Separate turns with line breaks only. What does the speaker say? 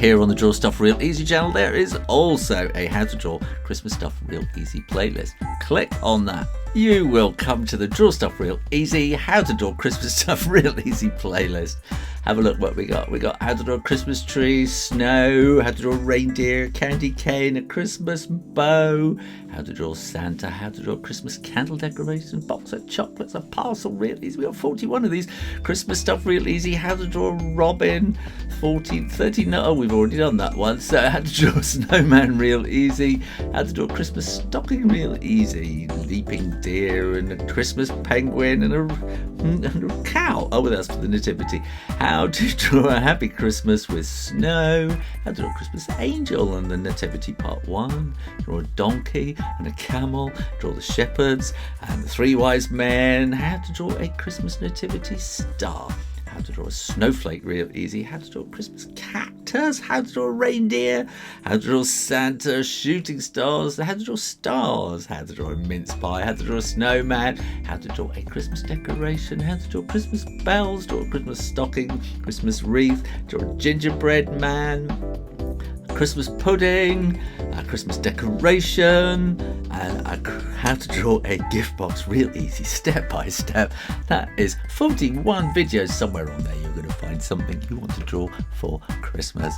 here on the Draw Stuff Real Easy channel, there is also a How to Draw Christmas Stuff Real Easy playlist. Click on that. You will come to the Draw Stuff Real Easy, How to Draw Christmas Stuff Real Easy playlist. Have a look what we got. We got how to draw a Christmas tree, snow, how to draw a reindeer, candy cane, a Christmas bow, how to draw Santa, how to draw a Christmas candle decoration, box of chocolates, a parcel real easy. We got 41 of these. Christmas stuff real easy, how to draw a robin, 30, no, we've already done that one. So how to draw a snowman real easy, how to draw a Christmas stocking real easy, leaping deer and a Christmas penguin and a cow. Oh, well, that's for the nativity. How to draw a happy Christmas with snow, how to draw a Christmas angel and the nativity part 1, draw a donkey and a camel, draw the shepherds and the 3 wise men, how to draw a Christmas nativity star, how to draw a snowflake real easy, how to draw a Christmas cactus, how to draw a reindeer, how to draw Santa, shooting stars, how to draw stars, how to draw a mince pie, how to draw a snowman, how to draw a Christmas decoration, how to draw Christmas bells, draw a Christmas stocking, Christmas wreath, draw a gingerbread man, Christmas pudding, a Christmas decoration, and how to draw a gift box real easy, step by step. That is 41 videos. Somewhere on there you're going to find something you want to draw for Christmas.